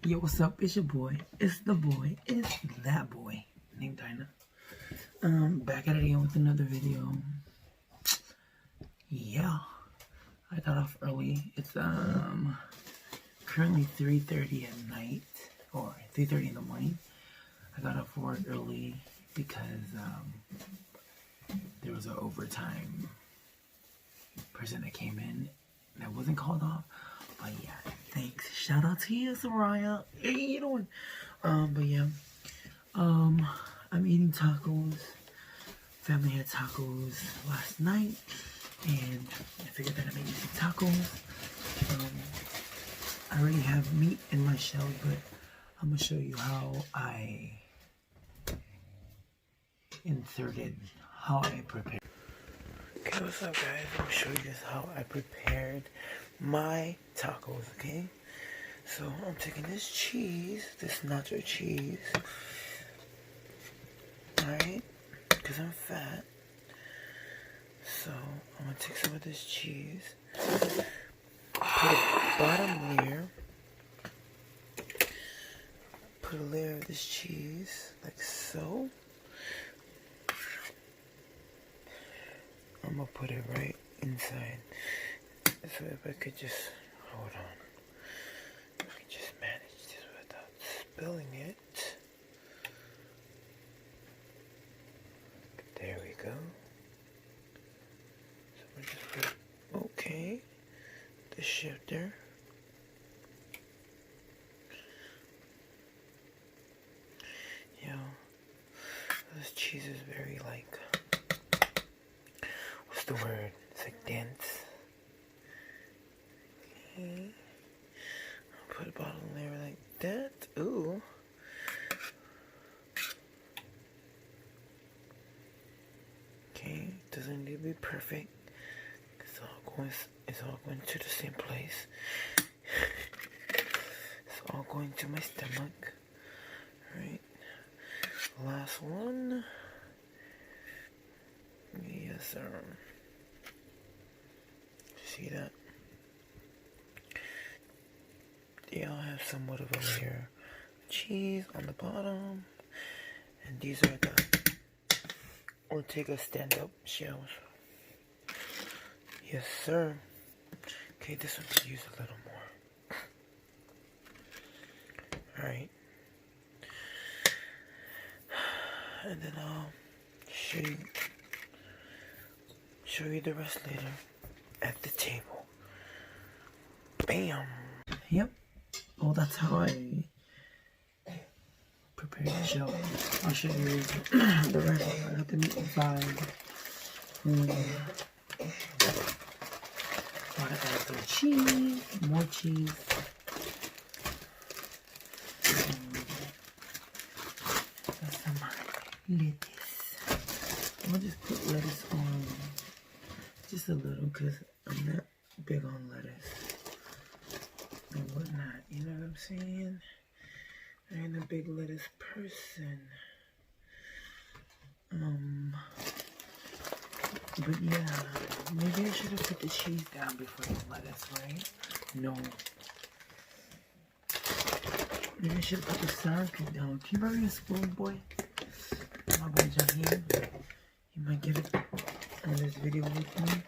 Yo, what's up? It's your boy. It's the boy. It's that boy named Dinah. Back at it again with another video. Yeah, I got off early. It's currently 3:30 at night or 3:30 in the morning. I got off work early because there was an overtime person that came in that wasn't called off. But yeah, thanks. Shout out to you, Soraya. Hey, you doing? But yeah, I'm eating tacos. Family had tacos last night, and I figured that I made some tacos. I already have meat in my shell, but I'm gonna show you how I prepared. Okay, what's up, guys? I'm gonna show you guys how I prepared my tacos, okay? So I'm taking this cheese, this nacho cheese, alright? Because I'm fat. So I'm gonna take some of this cheese, put a bottom layer, put a layer of this cheese, like so. I'm gonna put it right inside. So if I could just, hold on. If I could just manage this without spilling it. There we go. So we just put, okay, the shifter. Yo, this cheese is very like, what's the word? It's like dense. Okay. I'll put a bottom layer like that. Ooh. Okay, doesn't need to be perfect. It's all going to the same place. It's all going to my stomach. Alright. Last one. Yes, sir. See that? They all have somewhat of a layer of cheese on the bottom. And these are the Ortega stand-up shells. Yes, sir. Okay, this one could use a little more. Alright. And then I'll show you the rest later at the table. Bam! Yep. Well, that's how I prepared the shell. I'll show you the rest. I got the meat inside. I got some cheese, more cheese. Got some lettuce. I'll just put lettuce on just a little because I'm not big on lettuce and whatnot. You know what I'm saying? I ain't a big lettuce person. But yeah, maybe I should have put the cheese down before the lettuce, right? No. Maybe I should have put the sour cream down. Can you borrow a spoon, boy? My boy Jaheen. You might get it on this video with me.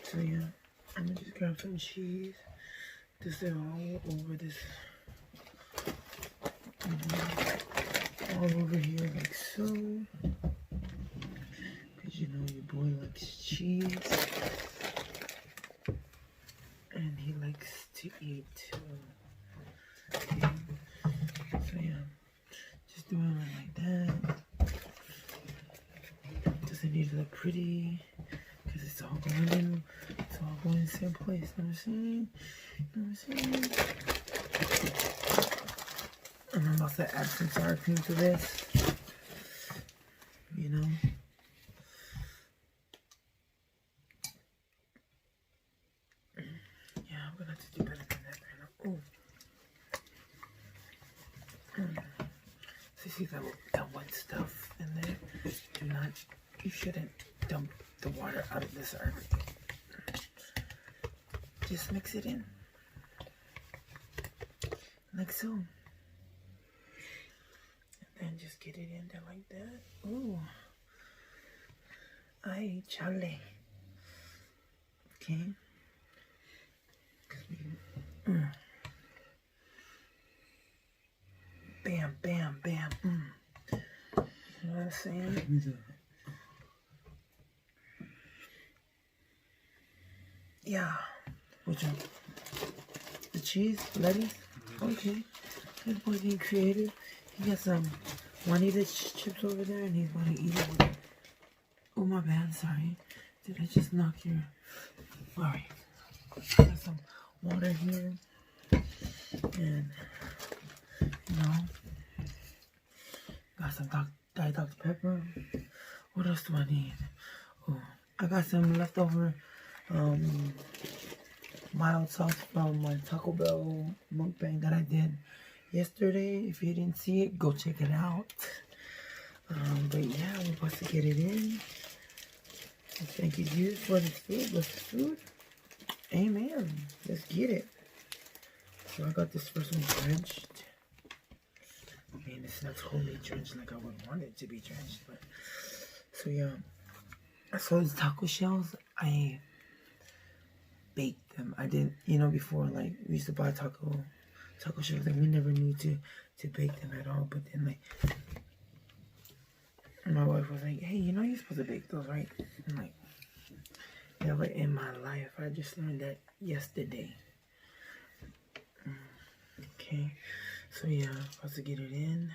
So yeah, I'm gonna just grab some cheese. Just all over this. All over here like so. Cause you know your boy likes cheese. And he likes to eat too. Okay. So yeah, just doing it like that. Doesn't need to look pretty. Cause it's all going in. It's all going in the same place. You know what I'm saying? You know what I'm saying? And I'm about to add some sour cream to this. You know? Yeah, I'm gonna have to do better than that right now. Ooh. So you see that white stuff in there? You shouldn't dump the water out of this sour cream. Just mix it in. like so. And then just get it in there like that. Ooh. Ay, chale. Okay. Bam, bam, bam. You know what I'm saying? Yeah. Which one? The cheese? Lettuce? Okay. That boy being creative. He got some Juanita chips over there and he's going to eat it with it. Oh, my bad. Sorry. Did I just knock your... Alright. Got some water here. And, you know, got some Diet Dr. Pepper. What else do I need? Oh, I got some leftover mild sauce from my Taco Bell mukbang that I did yesterday. If you didn't see it, go check it out. But yeah, we're about to get it in. Thank you, Jesus, for this food. What's the food? Amen. Let's get it. So I got this first one drenched. I mean, it's not totally drenched like I would want it to be drenched, but so yeah. So these taco shells, I baked them. I didn't, you know, before, like, we used to buy taco shells and we never knew to bake them at all. But then, like, my wife was like, hey, you know you're supposed to bake those, right? I'm like, never in my life. I just learned that yesterday. Okay, so yeah, about to get it in.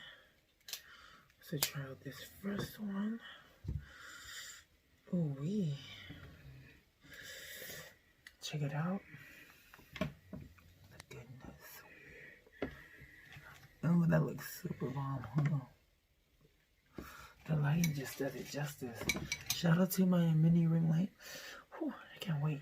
So try out this first one. Ooh wee. Check it out. Goodness. Oh, that looks super bomb. Hold on. The lighting just does it justice. Shout out to my mini ring light. Whew, I can't wait.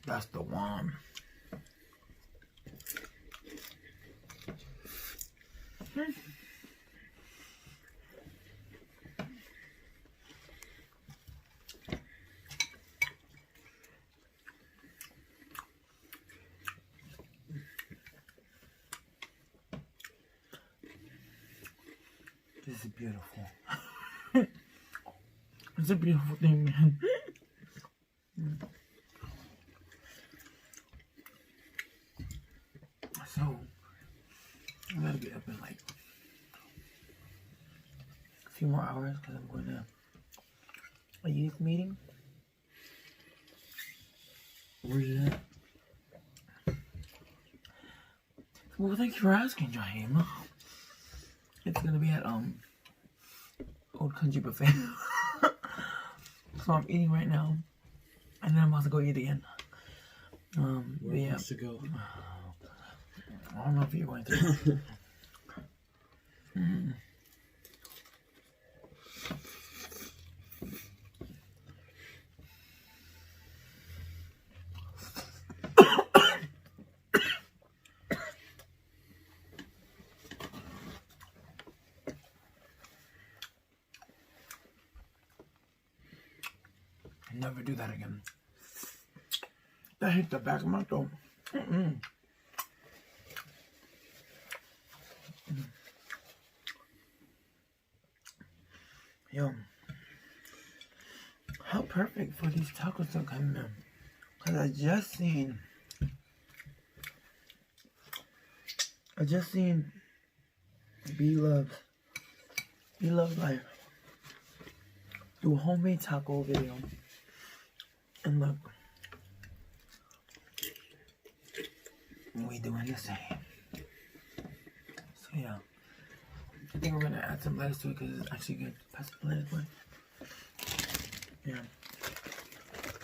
That's the one. This is beautiful. It's a beautiful thing, man. So, I gotta get up in like a few more hours because I'm going to a youth meeting. Where's it at? Well, thank you for asking, Jaheim. It's gonna be at Old Country Buffet. So I'm eating right now, and then I'm about to go eat again. Where yeah. wants to go? I don't know if you're going to. Never do that again. That hit the back of my throat. Yo, how perfect for these tacos to come in. Cause I just seen B Love Life do a homemade taco video. And look, we doing the same. So yeah, I think we're gonna add some lettuce to it because it's actually good. Pass the lettuce one. Yeah,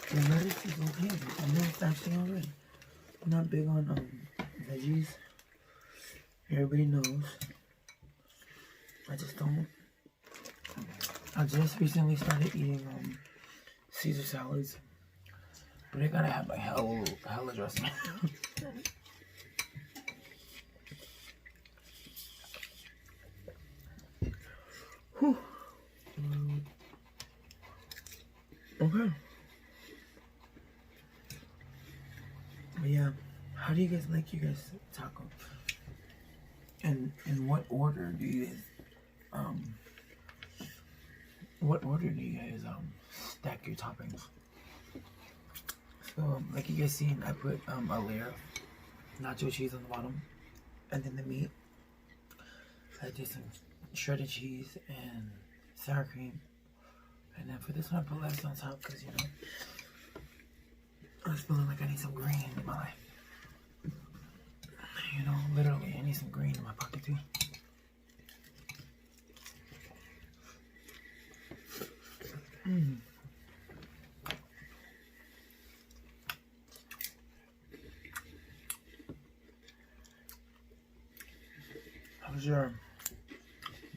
the lettuce is okay. I know it's actually alright. I'm not big on veggies. Everybody knows. I just don't. I just recently started eating Caesar salads, but I gotta have like hella dressing. Whew. Okay. But yeah, how do you guys like your guys' taco? And in what order do you guys stack your toppings? So like you guys seen, I put a layer of nacho cheese on the bottom, and then the meat. I did some shredded cheese and sour cream, and then for this one I put lettuce on top because you know I was feeling like I need some green in my life. You know, literally, I need some green in my pocket too. How's your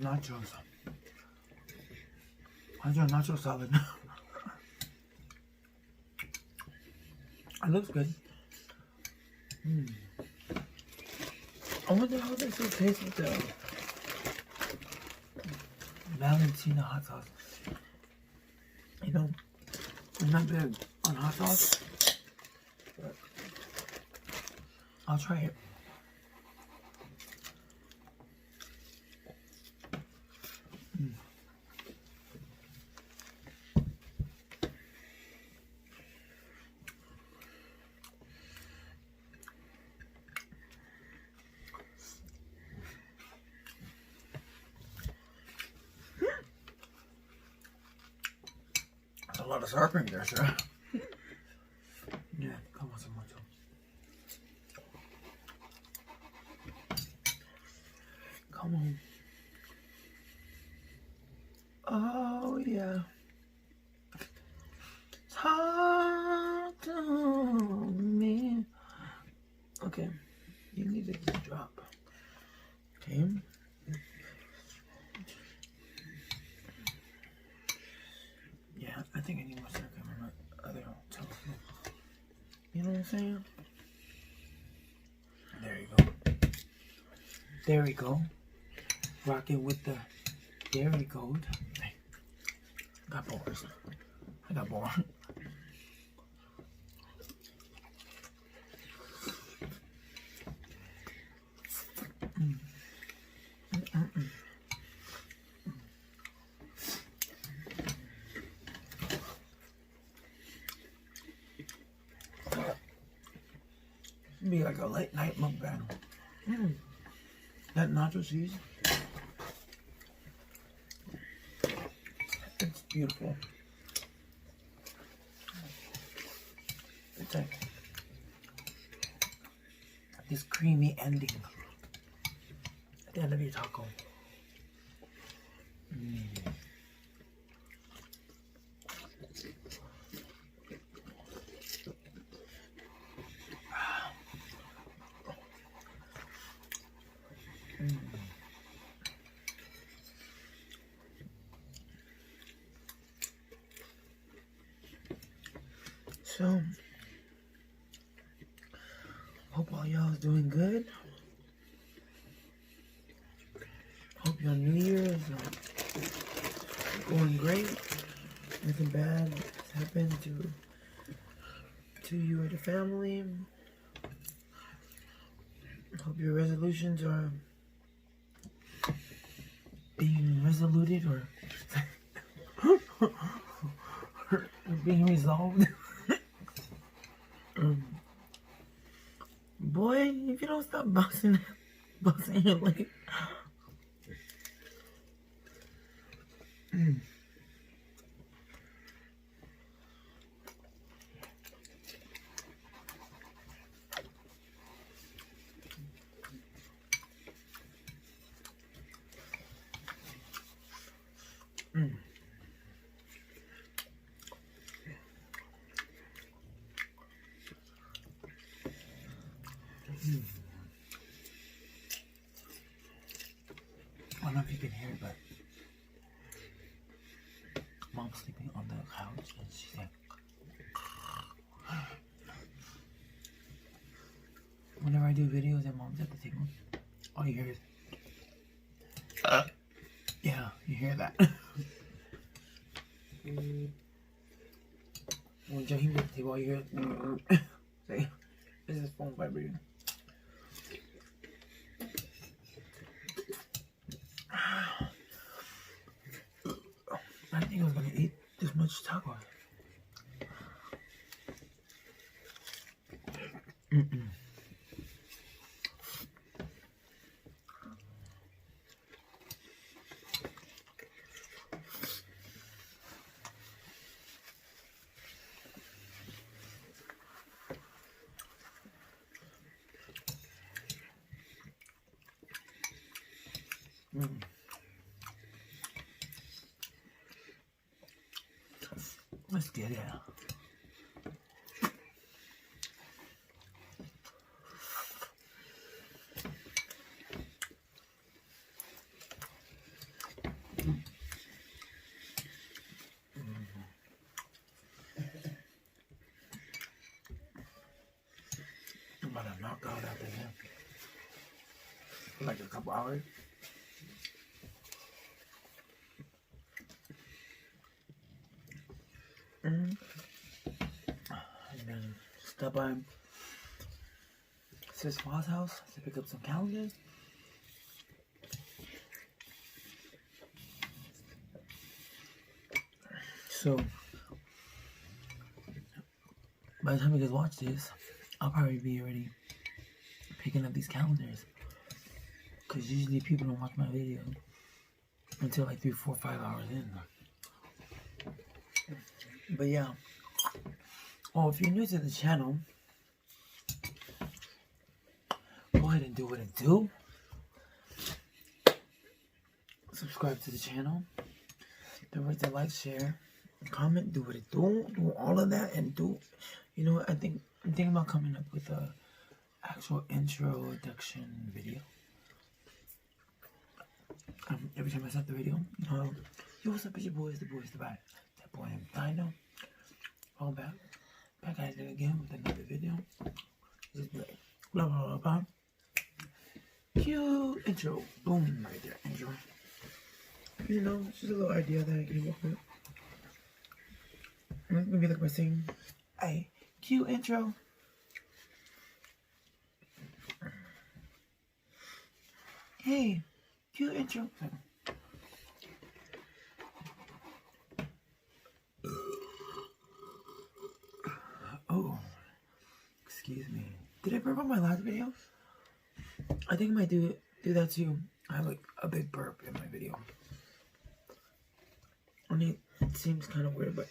nachos? How's your nacho salad? It looks good. I wonder how they still taste with the Valentina hot sauce. You know, I'm not big on hot sauce, but I'll try it. That's a lot of sour cream there, sir. Yeah, come on, some more too. Come on. Oh, yeah. Talk to me. Okay, you need to just drop. Okay. Yeah, I think I need more sour cream on my other toast. You know what I'm saying? There you go. There we go. Rocking with the Dairy Gold. Hey, got bored. I got bored. Be like a late night mukbang. That nacho cheese, it's beautiful. It's like this creamy ending at the end of your taco. So, hope all y'all is doing good. Hope your New Year is going great. Nothing bad has happened to you or the family. Hope your resolutions are being resoluted or being resolved. Boy, if you don't stop busting your leg. I don't know if you can hear it, but Mom's sleeping on the couch and she's like, whenever I do videos and Mom's at the table, all you hear is, yeah, you hear that. When Jaheim's at the table, all you hear is, say, this is phone vibrating. I didn't think I was gonna eat this much taco. Let's get it. I'm about to knock out after him. For like a couple hours. And then stop by Sis Pa's house to pick up some calendars. So by the time you guys watch this, I'll probably be already picking up these calendars. Cause usually people don't watch my video until like 3, 4, 5 hours in. But yeah. Oh, if you're new to the channel, go ahead and do what it do. Subscribe to the channel. Don't forget to like, share, comment, do what it do. Do all of that and do. You know what? I'm thinking about coming up with a actual introduction video. Every time I start the video, yo, what's up, it's your boys, the boys, the bad. That boy named Dino. Welcome back at it again with another video. Just like, blah, blah, blah, blah. Cute intro. Boom, right there, intro. You know, it's just a little idea that I came up with. Maybe like by saying, hey, cute intro. Hey, cute intro. Oh, excuse me. Did I burp on my last video? I think I might do that too. I have like a big burp in my video. Only it seems kind of weird, but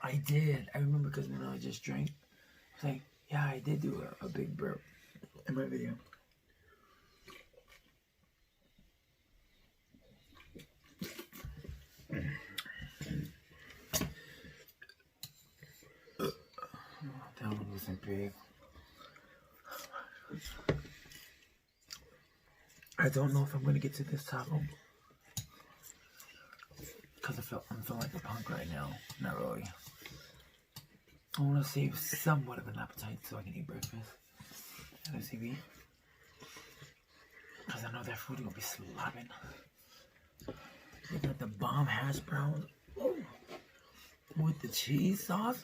I did. I remember because when I just drank, I was like, yeah, I did do a big burp in my video. That one wasn't big. I don't know if I'm gonna get to this taco because I'm feeling like a punk right now. Not really. I want to save somewhat of an appetite so I can eat breakfast at OCB. Because I know that food will be slobbing. They got the bomb hash browns. Ooh. With the cheese sauce.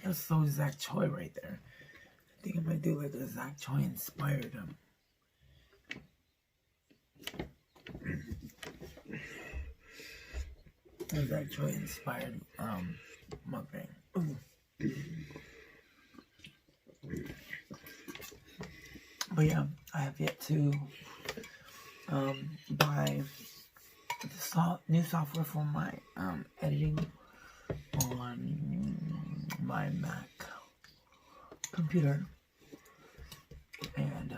That's so Zach Choi right there. I think I might do like a Zach Choi inspired Zach Choi inspired mukbang. But yeah, I have yet to buy the new software for my editing on my Mac computer, and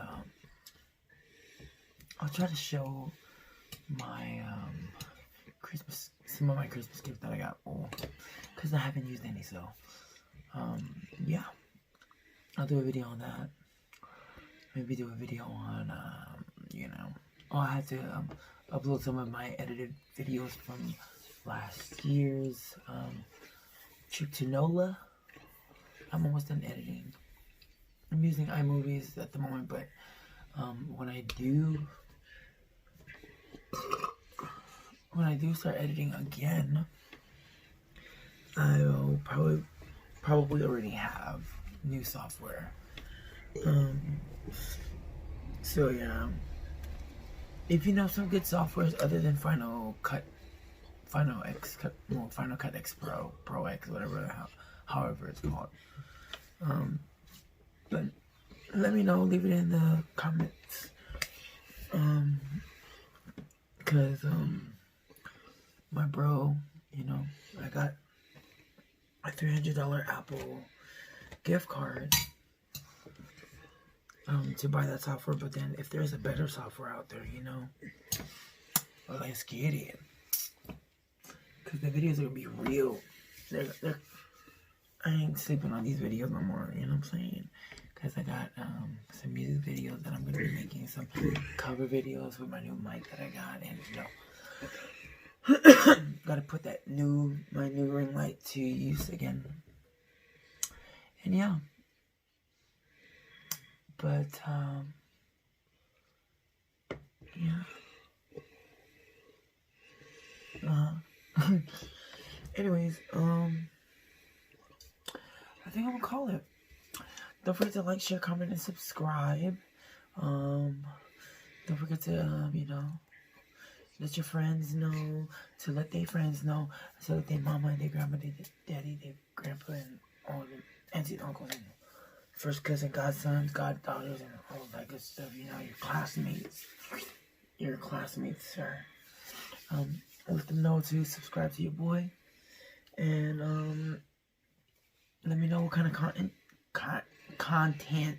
I'll try to show my some of my Christmas gifts that I got, because I haven't used any. So yeah, I'll do a video on that. Maybe do a video on you know. Oh, I had to upload some of my edited videos from last year's trip to NOLA. I'm almost done editing. I'm using iMovies at the moment, but when I do start editing again, I will probably already have new software. So yeah, if you know some good softwares other than Final Cut X Pro X, however it's called, but let me know. Leave it in the comments, cause my bro, you know, I got a $300 Apple gift card to buy that software. But then if there's a better software out there, you know, well, let's get it. Cause the videos are gonna be real. I ain't sleeping on these videos no more. You know what I'm saying? Cause I got some music videos that I'm gonna be making, some cover videos with my new mic that I got, and you know, gotta put my new ring light to use again. And yeah. But, yeah. Anyways, I think I'm gonna call it. Don't forget to like, share, comment, and subscribe. Don't forget to, you know, let your friends know, to let their friends know, so that their mama, their grandma, their daddy, their grandpa, and all the aunties, uncles, and first cousin, godsons, goddaughters, and all that good stuff. You know, your classmates, sir. Let them know to subscribe to your boy, and let me know what kind of content.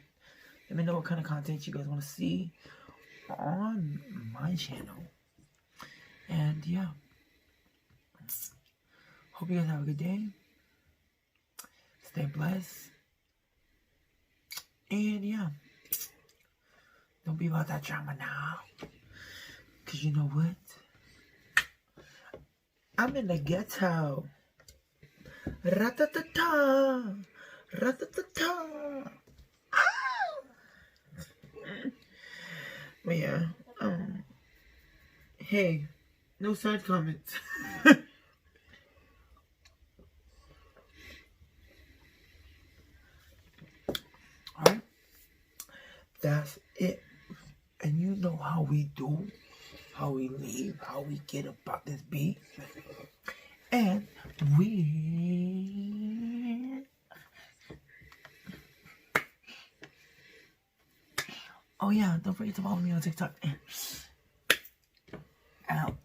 Let me know what kind of content you guys want to see on my channel. And yeah, hope you guys have a good day. Stay blessed. And yeah, don't be about that drama now. Cause you know what? I'm in the ghetto. Ratatata. Ratatata. But yeah, hey, no side comments. Alright, that's it. And you know how we do, how we leave, how we get about this beat. And oh yeah, don't forget to follow me on TikTok. Out.